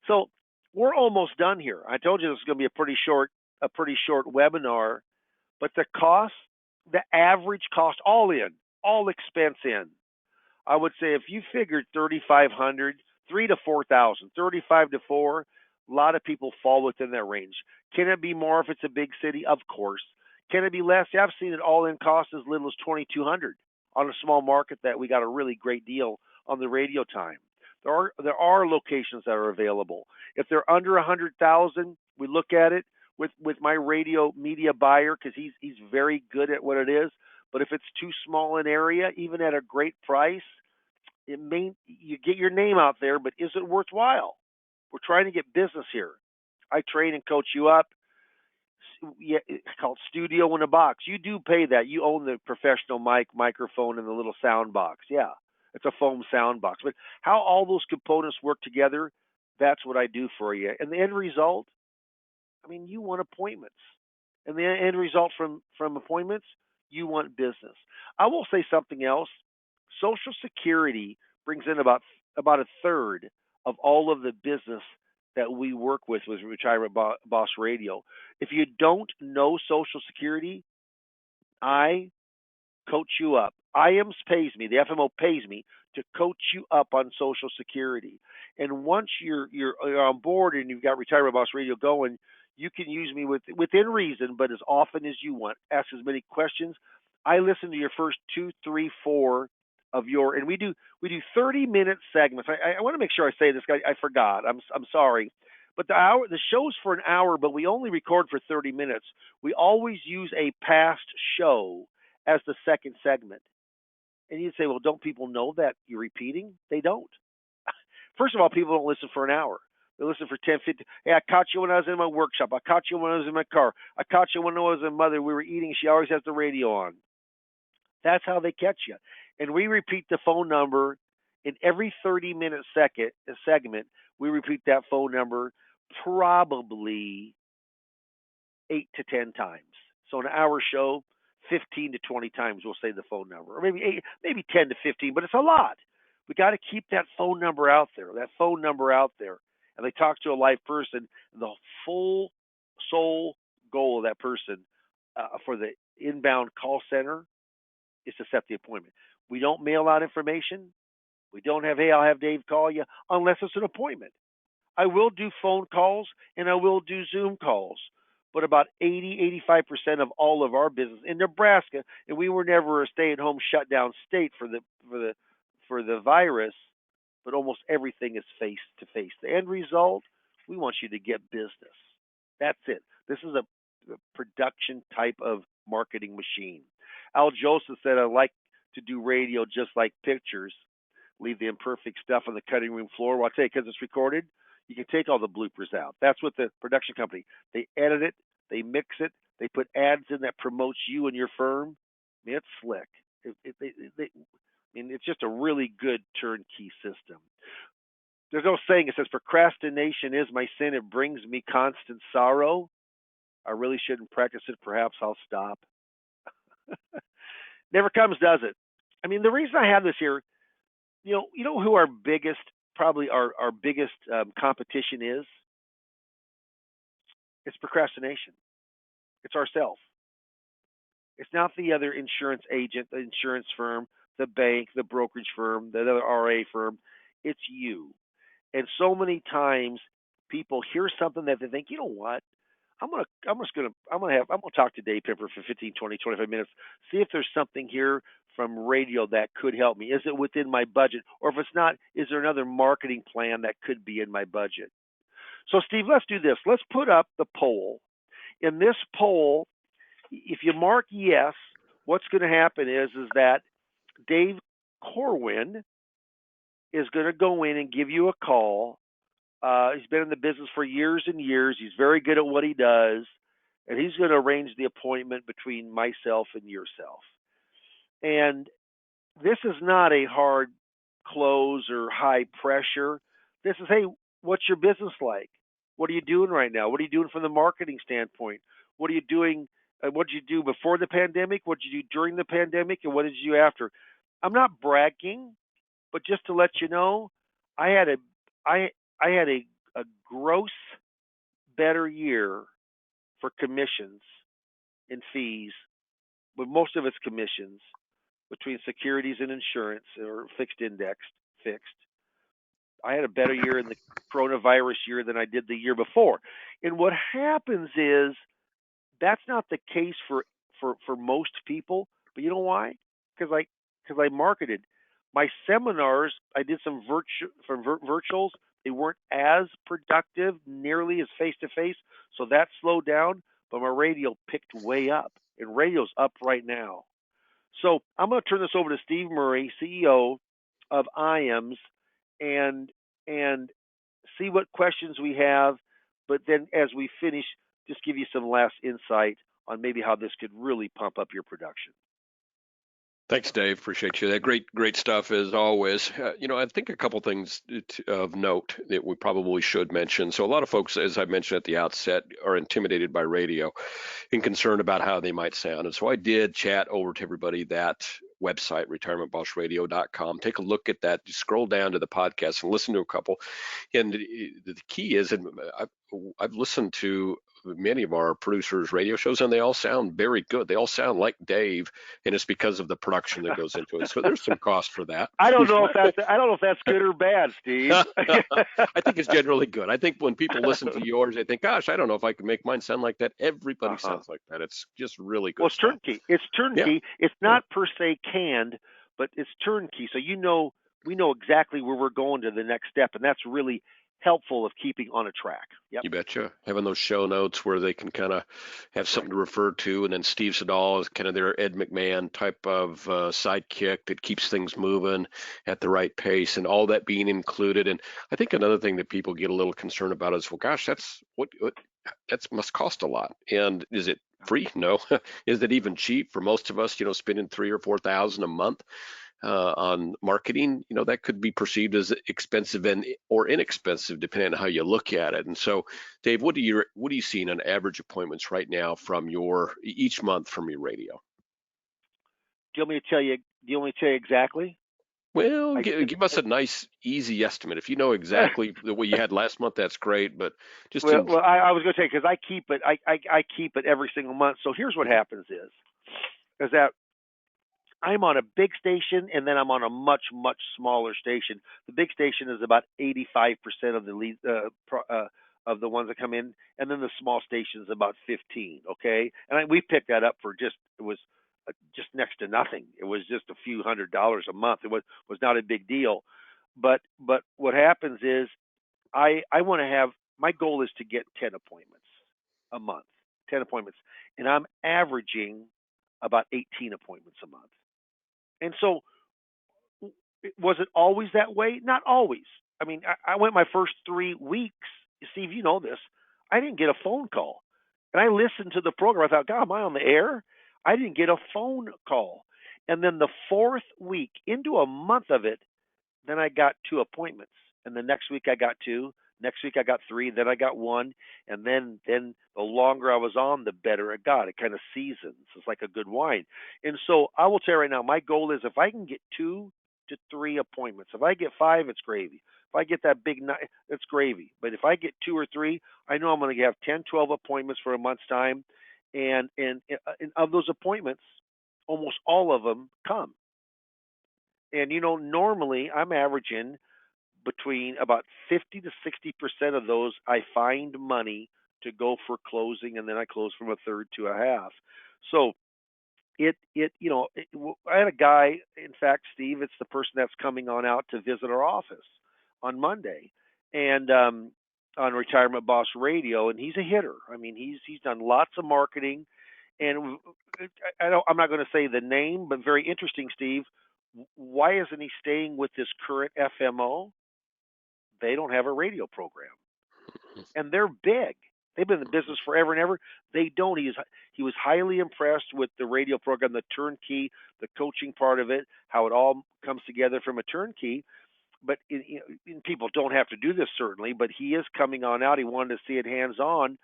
So we're almost done here. I told you this is going to be a pretty short webinar, but the average cost, all in, all expense in, I would say if you figured 3,500, 3 to 4,000, 35 to 4, a lot of people fall within that range. Can it be more if it's a big city? Of course. Can it be less? Yeah, I've seen it all in cost as little as 2,200 on a small market that we got a really great deal on the radio time. There are locations that are available. If they're under 100,000, we look at it with my radio media buyer because he's very good at what it is. But if it's too small an area, even at a great price, you get your name out there, but is it worthwhile? We're trying to get business here. I train and coach you up. Yeah, it's called Studio in a Box. You do pay that. You own the professional microphone, and the little sound box. Yeah, it's a foam sound box. But how all those components work together, that's what I do for you. And the end result, I mean, you want appointments. And the end result from appointments, you want business. I will say something else. Social Security brings in about a third of all of the business that we work with Retirement Boss Radio. If you don't know Social Security, I coach you up. IAMS pays me, the FMO pays me to coach you up on Social Security. And once you're on board and you've got Retirement Boss Radio going, you can use me within reason, but as often as you want. Ask as many questions. I listen to your first 2, 3, 4 of your, and we do 30-minute segments. I want to make sure I say this. I forgot. I'm sorry. But the show's for an hour, but we only record for 30 minutes. We always use a past show as the second segment. And you'd say, well, don't people know that you're repeating? They don't. First of all, people don't listen for an hour. They listen for 10, 15. Hey, I caught you when I was in my workshop. I caught you when I was in my car. I caught you when I was a mother. We were eating. She always has the radio on. That's how they catch you. And we repeat the phone number in every 30-minute segment. We repeat that phone number probably 8 to 10 times. So an hour show, 15 to 20 times we'll say the phone number, or maybe 10 to 15, but it's a lot. We got to keep that phone number out there. And they talk to a live person. The full sole goal of that person for the inbound call center is to set the appointment. We don't mail out information. We don't have, hey, I'll have Dave call you unless it's an appointment. I will do phone calls and I will do Zoom calls, but about 85% of all of our business in Nebraska, and we were never a stay-at-home shutdown state for the virus, but almost everything is face-to-face. The end result, we want you to get business. That's it. This is a production type of marketing machine. Al Joseph said, I like to do radio just like pictures. Leave the imperfect stuff on the cutting room floor. Well, I'll tell you, because it's recorded, you can take all the bloopers out. That's what the production company, they edit it, they mix it, they put ads in that promotes you and your firm. I mean, it's slick. It's just a really good turnkey system. There's no saying, it says, procrastination is my sin. It brings me constant sorrow. I really shouldn't practice it. Perhaps I'll stop. Never comes, does it? I mean, the reason I have this here, You know who our biggest, probably our biggest competition is? It's procrastination. It's ourself. It's not the other insurance agent, the insurance firm, the bank, the brokerage firm, the other RA firm. It's you. And so many times people hear something that they think, you know what? I'm gonna talk to Dave Pipper for 15, 20, 25 minutes, see if there's something here from radio that could help me. Is it within my budget? Or if it's not, is there another marketing plan that could be in my budget? So Steve, let's do this. Let's put up the poll. In this poll, if you mark yes, what's going to happen is that Dave Corwin is going to go in and give you a call. He's been in the business for years and years. He's very good at what he does, and he's going to arrange the appointment between myself and yourself. And this is not a hard close or high pressure. This is, hey, what's your business like? What are you doing right now? What are you doing from the marketing standpoint? What are you doing? What did you do before the pandemic? What did you do during the pandemic? And what did you do after? I'm not bragging, but just to let you know, I had a I I had a gross better year for commissions and fees, but most of it's commissions between securities and insurance or fixed indexed fixed. I had a better year in the coronavirus year than I did the year before. And what happens is that's not the case for most people. But you know why? Because I marketed my seminars. I did some virtuals. They weren't as productive nearly as face to face, so that slowed down. But my radio picked way up, and radio's up right now. So I'm going to turn this over to Steve Murray, CEO of IAMS, and and see what questions we have. But then as we finish, just give you some last insight on maybe how this could really pump up your production. Thanks, Dave. Appreciate you. That great stuff as always. I think a couple things of note that we probably should mention. So a lot of folks, as I mentioned at the outset, are intimidated by radio and concerned about how they might sound. And so I did chat over to everybody that website, retirementbossradio.com. Take a look at that. Just scroll down to the podcast and listen to a couple. And the key is, and I've listened to many of our producers' radio shows, and they all sound very good. They all sound like Dave, and it's because of the production that goes into it. So there's some cost for that. I don't know if that's good or bad, Steve. I think it's generally good. I think when people listen to yours, they think, "Gosh, I don't know if I can make mine sound like that." Everybody sounds like that. It's just really good Well, it's stuff. turnkey. It's turnkey. Yeah. It's not per se canned, but it's turnkey. So we know exactly where we're going to the next step, and that's really helpful of keeping on a track. Yep. You betcha. Having those show notes where they can kind of have something to refer to, and then Steve Siddall is kind of their Ed McMahon type of sidekick that keeps things moving at the right pace, and all that being included. And I think another thing that people get a little concerned about is, well, gosh, that's that must cost a lot. And is it free? No. Is it even cheap for most of us? Spending 3,000 or 4,000 a month on marketing, that could be perceived as expensive or inexpensive depending on how you look at it. And so, Dave, what are you seeing on average appointments right now from each month from your radio? Do you want me to tell you? Do you want me to tell you exactly? Well, give us a nice, easy estimate. If you know exactly what you had last month, that's great. But just well, I was going to say, because I keep it. I keep it every single month. So here's what happens is that I'm on a big station, and then I'm on a much smaller station. The big station is about 85% of the lead, of the ones that come in, and then the small station is about 15. Okay, and we picked that up for it was just next to nothing. It was just a few $100s a month. It was not a big deal. But what happens is I want to have, my goal is to get 10 appointments a month, 10 appointments, and I'm averaging about 18 appointments a month. And so, was it always that way? Not always. I mean, I went my first 3 weeks. Steve, you know this. I didn't get a phone call. And I listened to the program. I thought, God, am I on the air? I didn't get a phone call. And then the fourth week, into a month of it, then I got 2 appointments. And the next week I got 2. Next week I got 3. Then I got 1. And then the longer I was on, the better it got. It kind of seasons. It's like a good wine. And so I will tell you right now, my goal is if I can get 2 to 3 appointments. If I get 5, it's gravy. If I get that big night, it's gravy. But if I get 2 or 3, I know I'm going to have 10, 12 appointments for a month's time, and of those appointments, almost all of them come. And normally I'm averaging between about 50 to 60% of those I find money to go for closing, and then I close from a third to a half. So I had a guy, in fact, Steve, it's the person that's coming on out to visit our office on Monday, and on Retirement Boss Radio, and he's a hitter. I mean, he's done lots of marketing, and I'm not going to say the name, but very interesting, Steve. Why isn't he staying with this current FMO? They don't have a radio program, and they're big. They've been in the business forever and ever. They don't. He was highly impressed with the radio program, the turnkey, the coaching part of it, how it all comes together from a turnkey. But people don't have to do this, certainly, but he is coming on out. He wanted to see it hands on.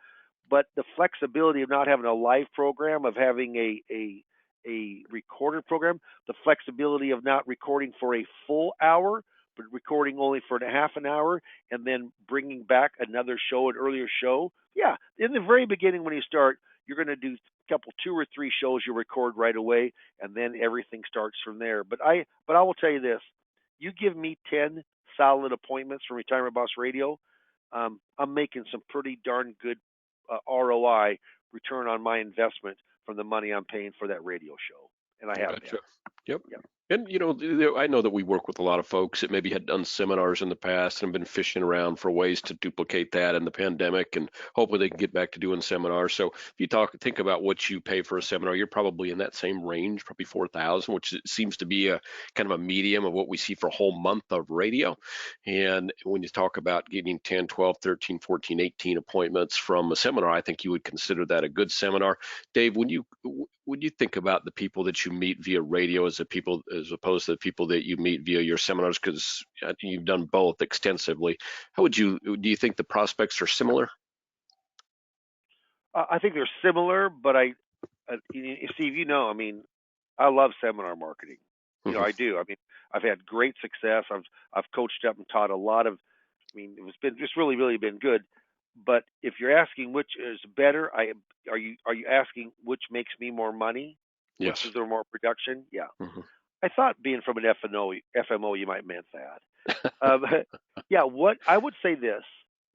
But the flexibility of not having a live program, of having a recorded program, the flexibility of not recording for a full hour, but recording only for a half an hour, and then bringing back another show, an earlier show. Yeah, in the very beginning when you start, you're going to do a couple, 2 or 3 shows you record right away, and then everything starts from there. But I will tell you this: you give me 10 solid appointments from Retirement Boss Radio, I'm making some pretty darn good ROI, return on my investment, from the money I'm paying for that radio show, and I have been. Gotcha. Yep. Yeah. And I know that we work with a lot of folks that maybe had done seminars in the past and been fishing around for ways to duplicate that in the pandemic, and hopefully they can get back to doing seminars. So if you think about what you pay for a seminar, you're probably in that same range, probably 4,000, which seems to be a kind of a medium of what we see for a whole month of radio. And when you talk about getting 10, 12, 13, 14, 18 appointments from a seminar, I think you would consider that a good seminar. Dave, when you think about the people that you meet via radio as opposed to the people that you meet via your seminars, because you've done both extensively, do you think the prospects are similar? I think they're similar, but Steve, I mean, I love seminar marketing. Mm-hmm. I do. I mean, I've had great success. I've coached up and taught a lot of. I mean, it's really really been good. But if you're asking which is better, are you asking which makes me more money? Yes. Which is there more production? Yeah. Mm-hmm. I thought being from an FMO, you might meant that. Yeah. What I would say this: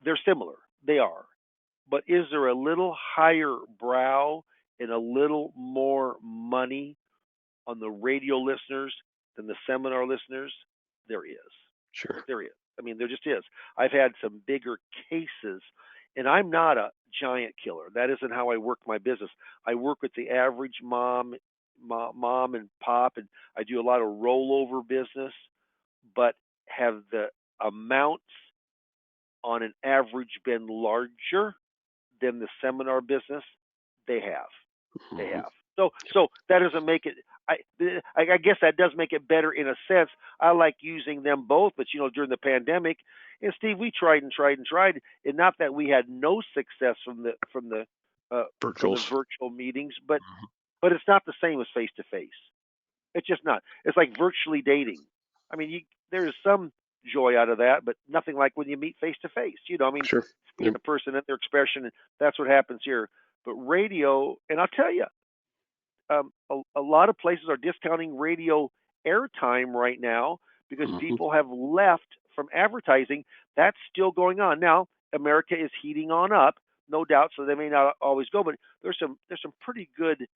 they're similar. They are. But is there a little higher brow and a little more money on the radio listeners than the seminar listeners? There is. Sure. There is. I mean, there just is. I've had some bigger cases, and I'm not a giant killer. That isn't how I work my business. I work with the average mom and pop, and I do a lot of rollover business, but have the amounts on an average been larger than the seminar business? They have. They Mm-hmm. have. So that doesn't make it. I guess that does make it better in a sense. I like using them both, but during the pandemic, and Steve, we tried and tried and tried, and not that we had no success from the virtual meetings, but Mm-hmm. but it's not the same as face to face. It's just not. It's like virtually dating. I mean, there is some joy out of that, but nothing like when you meet face to face. I mean, Sure. seeing the person and their expression, and that's what happens here. But radio, and I'll tell you, a lot of places are discounting radio airtime right now because Mm-hmm. people have left from advertising. That's still going on. Now, America is heating on up, no doubt, so they may not always go, but there's some pretty good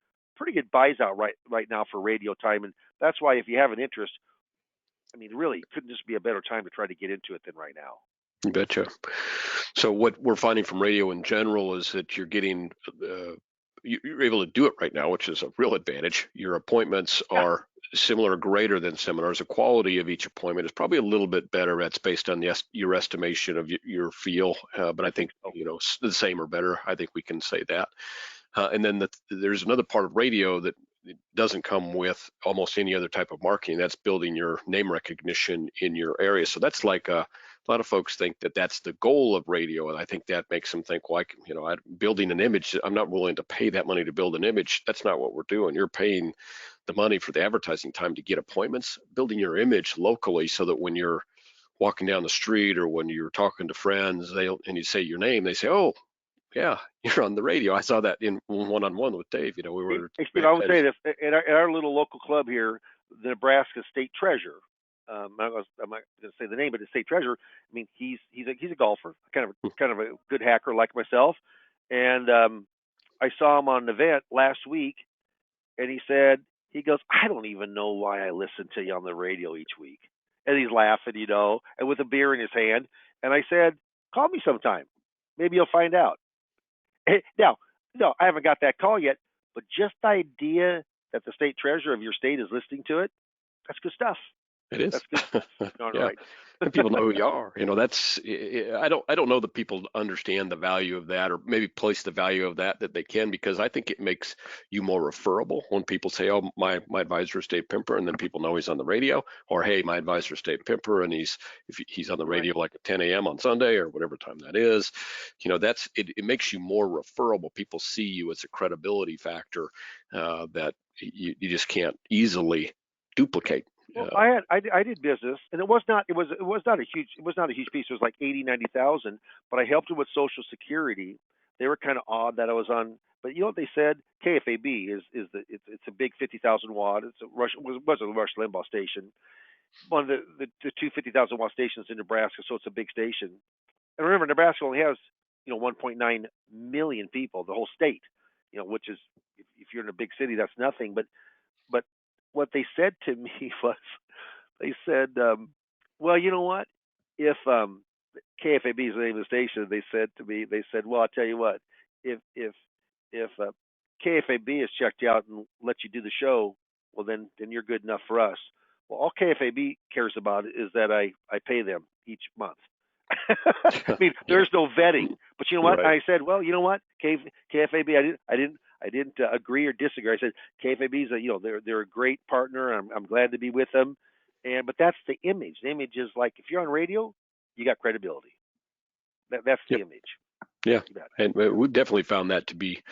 buys out right now for radio time, and that's why if you have an interest, I mean, really, it couldn't just be a better time to try to get into it than right now. You betcha. So what we're finding from radio in general is that you're getting you're able to do it right now, which is a real advantage. Your appointments are similar or greater than seminars. The quality of each appointment is probably a little bit better. That's based on your estimation of your feel, but I think the same or better. I think we can say that. And then there's another part of radio that it doesn't come with almost any other type of marketing. That's building your name recognition in your area. So that's like a lot of folks think that that's the goal of radio, and I think that makes them think, well, I'm building an image. I'm not willing to pay that money to build an image. That's not what we're doing. You're paying the money for the advertising time to get appointments, building your image locally so that when you're walking down the street or when you're talking to friends, and you say your name, they say, "Oh, yeah, you're on the radio." I saw that in one-on-one with Dave. We were Hey, Steve, I would say this at our little local club here, the Nebraska State Treasurer. I'm not going to say the name, but the state treasurer. I mean, he's a golfer, kind of a good hacker like myself, and I saw him on an event last week, and he goes, "I don't even know why I listen to you on the radio each week," and he's laughing, and with a beer in his hand, and I said, "Call me sometime, maybe you'll find out." Now, no, I haven't got that call yet, but just the idea that the state treasurer of your state is listening to it, that's good stuff. It is. That's good stuff. Darn Yeah. right. And people know who you are. That's I don't know that people understand the value of that, or maybe place the value of that they can, because I think it makes you more referable when people say, "Oh, my advisor is Dave Pimper," and then people know he's on the radio, or, "Hey, my advisor is Dave Pimper, and he's on the Right. radio like at 10 a.m. on Sunday or whatever time that is." That's it makes you more referable. People see you as a credibility factor that you just can't easily duplicate. Well, I did business, and it was not a huge piece. It was like 80, 90,000, but I helped them with Social Security. They were kind of odd that I was on, but you know what they said? KFAB it's a big 50,000 watt. It's a was a Rush Limbaugh station, one of the two 50,000 watt stations in Nebraska, so it's a big station. And remember, Nebraska only has 1.9 million people, the whole state, which is if you're in a big city, that's nothing. But what they said to me was, they said, well, you know what? If KFAB is the name of the station, they said, well, I'll tell you what, if KFAB has checked you out and let you do the show, well, then you're good enough for us. Well, all KFAB cares about is that I pay them each month. I mean, Yeah. there's no vetting. But you know what? Right. I said, well, you know what? KFAB, I didn't agree or disagree. I said KFAB is they're a great partner. I'm glad to be with them. But that's the image. The image is like, if you're on radio, you got credibility. That's the Yep. image. Yeah. You bet. And we've definitely found that to be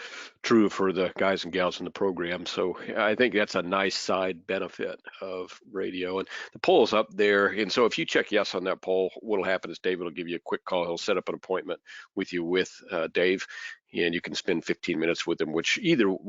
true for the guys and gals in the program. So I think that's a nice side benefit of radio. And the poll's up there. And so if you check yes on that poll, what'll happen is David will give you a quick call. He'll set up an appointment with you with Dave, and you can spend 15 minutes with him, which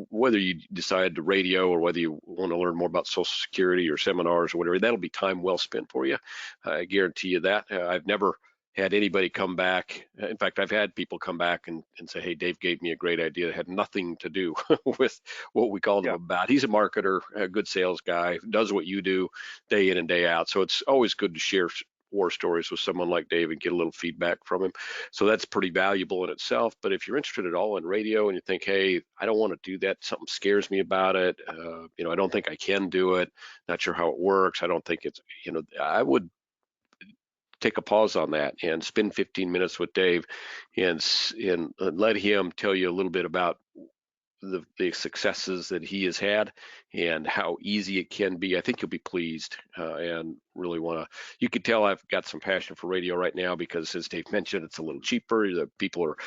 whether you decide to radio or whether you want to learn more about Social Security or seminars or whatever, that'll be time well spent for you. I guarantee you that. I've never had anybody come back. In fact, I've had people come back and say, "Hey, Dave gave me a great idea that had nothing to do with what we called him Yeah. about." He's a marketer, a good sales guy, does what you do day in and day out. So it's always good to share war stories with someone like Dave and get a little feedback from him. So that's pretty valuable in itself. But if you're interested at all in radio and you think, "Hey, I don't want to do that. Something scares me about it. I don't think I can do it. Not sure how it works. I don't think it's, I would take a pause on that and spend 15 minutes with Dave and let him tell you a little bit about the successes that he has had and how easy it can be. I think you'll be pleased and really want to. You can tell I've got some passion for radio right now because, as Dave mentioned, it's a little cheaper. The people are,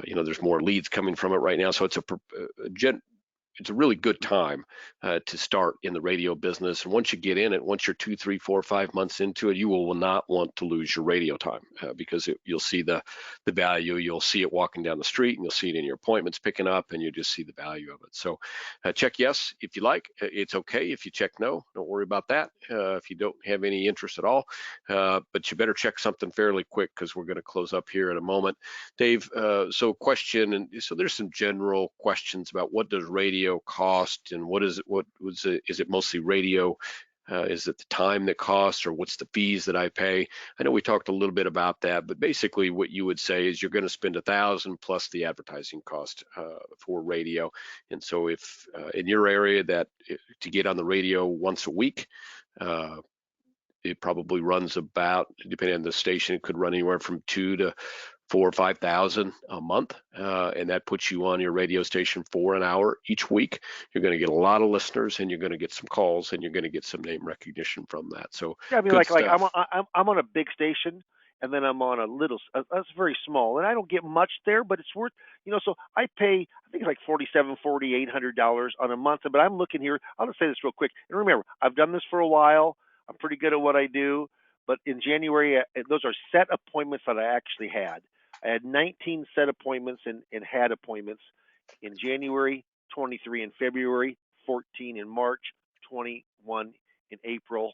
there's more leads coming from it right now. So it's a really good time to start in the radio business. And once you get in it, once you're 2, 3, 4, 5 months into it, you will not want to lose your radio time because you'll see the value. You'll see it walking down the street, and you'll see it in your appointments picking up, and you just see the value of it. So check yes if you like. It's okay if you check no. Don't worry about that if you don't have any interest at all. But you better check something fairly quick because we're going to close up here in a moment. Dave, so question, and so there's some general questions about what does radio cost and is it mostly radio? Is it the time that costs or what's the fees that I pay? I know we talked a little bit about that, but basically what you would say is you're going to spend $1,000 plus the advertising cost for radio. And so if in your area to get on the radio once a week, it probably runs about, depending on the station, it could run anywhere from 2 to 4 or 5,000 a month, and that puts you on your radio station for an hour each week. You're going to get a lot of listeners, and you're going to get some calls, and you're going to get some name recognition from that. So Yeah, I mean, good like stuff. I'm on a big station, and then I'm on a little, that's very small, and I don't get much there, but it's worth, so I pay, I think it's like $4,800 on a month. But I'm looking here. I'll just say this real quick. And remember, I've done this for a while. I'm pretty good at what I do. But in January, those are set appointments that I actually had. I had 19 set appointments and had appointments in January, 23 in February, 14 in March, 21 in April,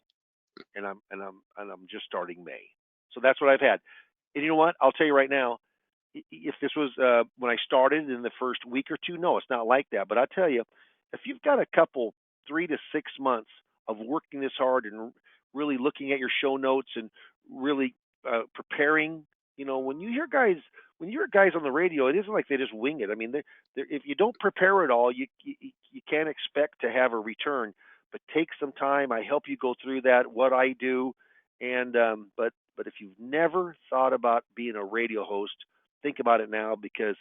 and I'm just starting May. So that's what I've had. And you know what? I'll tell you right now, if this was when I started in the first week or two, no, it's not like that. But I tell you, if you've got a couple 3 to 6 months of working this hard and really looking at your show notes and really preparing, when you hear guys on the radio, it isn't like they just wing it. I mean, if you don't prepare at all, you can't expect to have a return. But take some time. I help you go through that. What I do, and but if you've never thought about being a radio host, think about it now, because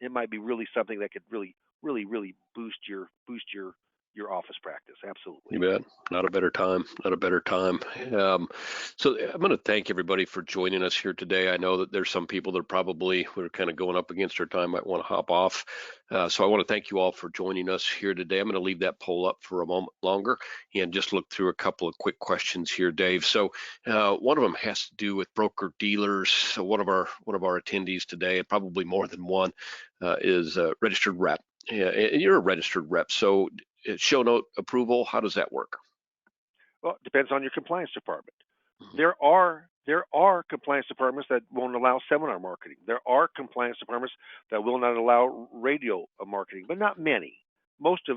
it might be really something that could really, really, really boost your office practice. Absolutely. You bet. Not a better time. Not a better time. Um, so I'm going to thank everybody for joining us here today. I know that there's some people that probably we're kind of going up against our time, might want to hop off. So I want to thank you all for joining us here today. I'm going to leave that poll up for a moment longer and just look through a couple of quick questions here, Dave. So one of them has to do with broker dealers. So one of our attendees today, and probably more than one, is a registered rep. Yeah, and you're a registered rep. So show note approval, how does that work? Well, it depends on your compliance department. Mhm. There are compliance departments that won't allow seminar marketing. There are compliance departments that will not allow radio marketing, but not many. Most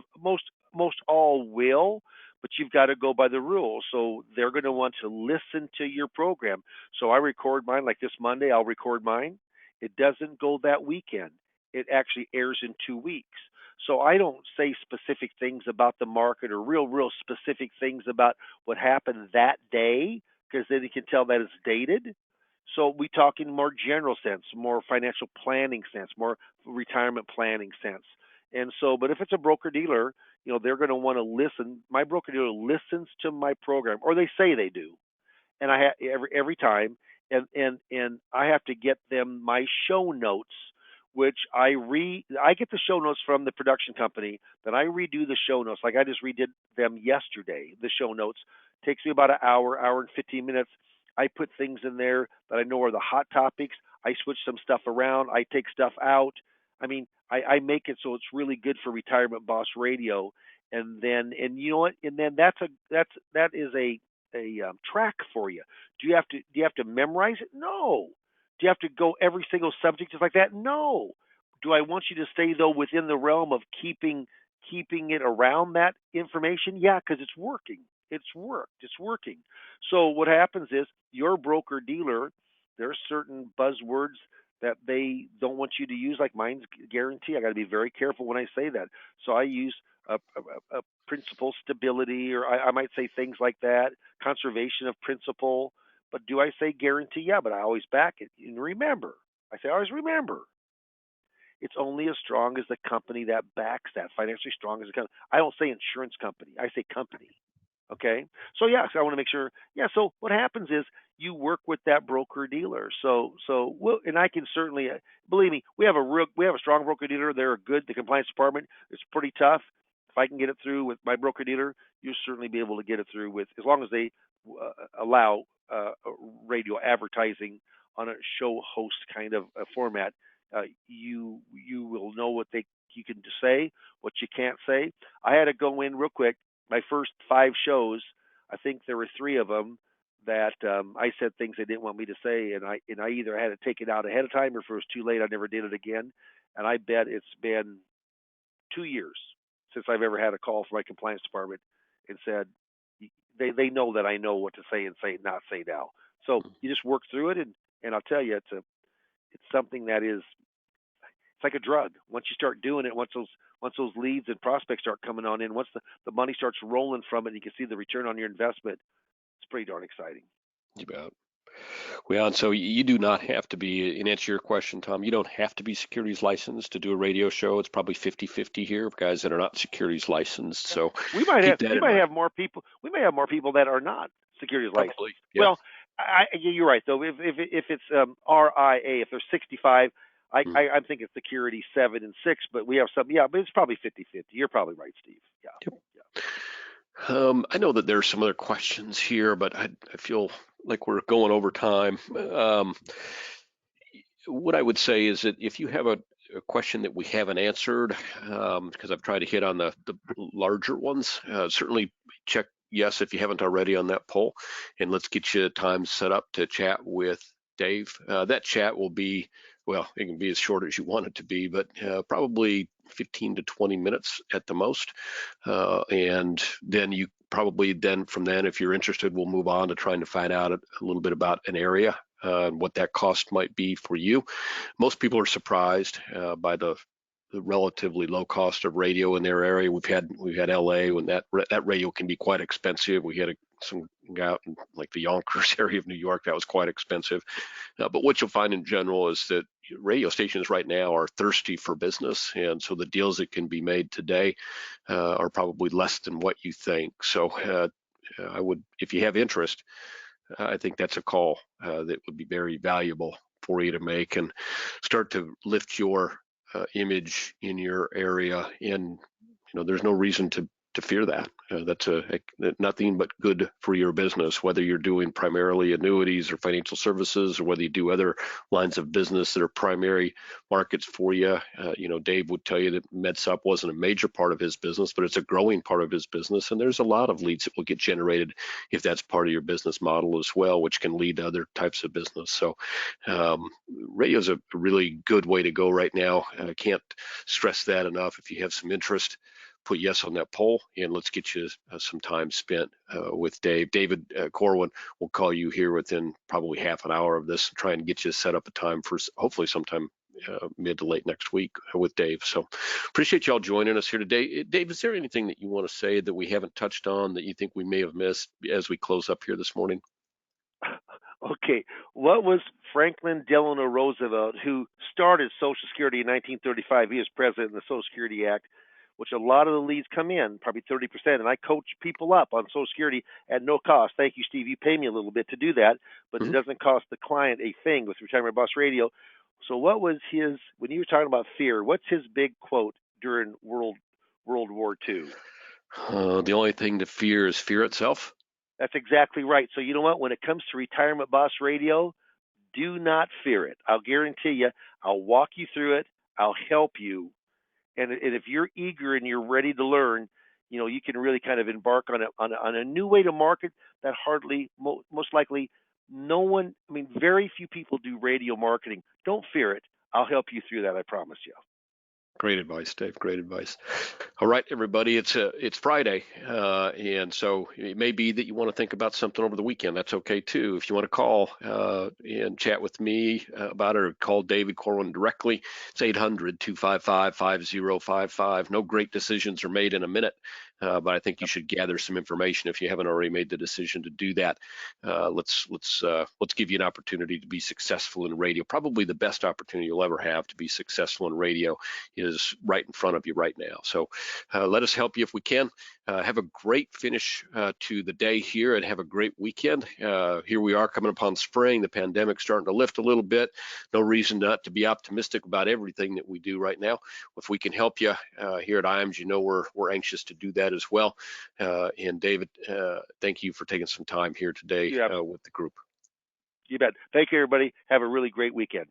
all will, but you've got to go by the rules. So they're going to want to listen to your program. So I record mine, like this Monday. I'll record mine. It doesn't go that weekend. It actually airs in 2 weeks. So I don't say specific things about the market, or real specific things about what happened that day, because then you can tell that it's dated. So we talk in more general sense, more financial planning sense, more retirement planning sense. And so, but if it's a broker dealer, they're going to want to listen. My broker dealer listens to my program, or they say they do, and I every time, and I have to get them my show notes, which I get the show notes from the production company. Then I redo the show notes. Like I just redid them yesterday. The show notes takes me about an hour and 15 minutes. I put things in there that I know are the hot topics. I switch some stuff around. I take stuff out. I mean, I make it so it's really good for Retirement Boss Radio. And you know what? And then that is a track for you. Do you have to memorize it? No. Do you have to go every single subject just like that? No. Do I want you to stay though within the realm of keeping it around that information? Yeah, because it's working. It's worked. It's working. So what happens is your broker dealer, there are certain buzzwords that they don't want you to use, like mine's guarantee. I got to be very careful when I say that. So I use a principal stability, or I might say things like that, conservation of principle. But do I say guarantee? Yeah, but I always back it. And remember, I say always remember, it's only as strong as the company that backs that, financially strong as the company. I don't say insurance company. I say company. Okay. So yeah, so I want to make sure. Yeah. So what happens is you work with that broker dealer. And I can certainly believe me. We have a strong broker dealer. They're good. The compliance department is pretty tough. If I can get it through with my broker dealer, you'll certainly be able to get it through with, as long as they allow radio advertising on a show host kind of format. You will know what you can say, what you can't say. I had to go in real quick. My first 5 shows, I think there were 3 of them that I said things they didn't want me to say, and I either had to take it out ahead of time, or if it was too late, I never did it again. And I bet it's been 2 years since I've ever had a call from my compliance department and said they know that I know what to say and say not say now. So you just work through it, and I'll tell you, it's something that is, it's like a drug. Once you start doing it, once those leads and prospects start coming on in, once the money starts rolling from it, and you can see the return on your investment, it's pretty darn exciting. You bet. Well, and so you do not have to be, in answer to your question, Tom, you don't have to be securities licensed to do a radio show. It's probably 50-50 here of guys that are not securities licensed. Yeah. So We might have keep that we in might mind. have more people. We may have more people that are not securities licensed. Probably. Yeah. Well, You're right though. If it's RIA, if they're 65, Mm. I'm thinking security 7 and 6, but we have some. Yeah, but it's probably 50-50. You're probably right, Steve. Yeah. Yeah. I know that there are some other questions here, but I feel like we're going over time. What I would say is that if you have a question that we haven't answered, because I've tried to hit on the larger ones, certainly check yes if you haven't already on that poll, and let's get you time set up to chat with Dave. That chat will be, well, it can be as short as you want it to be, but probably 15 to 20 minutes at the most. And then you probably then from then, if you're interested, we'll move on to trying to find out a little bit about an area, what that cost might be for you. Most people are surprised by the relatively low cost of radio in their area. We've had LA when that radio can be quite expensive. We had some guy out in like the Yonkers area of New York that was quite expensive. But what you'll find in general is that radio stations right now are thirsty for business, and so the deals that can be made today are probably less than what you think. So I would, if you have interest, I think that's a call that would be very valuable for you to make and start to lift your image in your area. And there's no reason to fear that. That's nothing but good for your business, whether you're doing primarily annuities or financial services, or whether you do other lines of business that are primary markets for you. Dave would tell you that MedSup wasn't a major part of his business, but it's a growing part of his business. And there's a lot of leads that will get generated if that's part of your business model as well, which can lead to other types of business. So radio is a really good way to go right now. I can't stress that enough. If you have some interest, put yes on that poll, and let's get you some time spent with Dave. David Corwin will call you here within probably half an hour of this and try and get you set up a time for hopefully sometime mid to late next week with Dave. So appreciate y'all joining us here today. Dave, is there anything that you want to say that we haven't touched on that you think we may have missed as we close up here this morning? Okay, what was Franklin Delano Roosevelt, who started Social Security in 1935? He was president of the Social Security Act, which a lot of the leads come in, probably 30%. And I coach people up on Social Security at no cost. Thank you, Steve. You pay me a little bit to do that, but it Mm-hmm. doesn't cost the client a thing with Retirement Boss Radio. So, what was his, when you were talking about fear, what's his big quote during World War II? The only thing to fear is fear itself. That's exactly right. So, you know what? When it comes to Retirement Boss Radio, do not fear it. I'll guarantee you, I'll walk you through it. I'll help you. And if you're eager and you're ready to learn, you can really kind of embark on a new way to market that hardly, most likely, no one, I mean, very few people do radio marketing. Don't fear it. I'll help you through that. I promise you. Great advice, Dave. Great advice. All right, everybody. It's Friday, and so it may be that you want to think about something over the weekend. That's okay too. If you want to call and chat with me about it, or call David Corwin directly, it's 800-255-5055. No great decisions are made in a minute, but I think you should gather some information if you haven't already made the decision to do that. Let's give you an opportunity to be successful in radio. Probably the best opportunity you'll ever have to be successful in radio is right in front of you right now. So let us help you if we can. Have a great finish to the day here, and have a great weekend. Here we are coming upon spring. The pandemic's starting to lift a little bit. No reason not to be optimistic about everything that we do right now. If we can help you here at IAMS, we're anxious to do that as well. And David, thank you for taking some time here today with the group. You bet. Thank you, everybody. Have a really great weekend.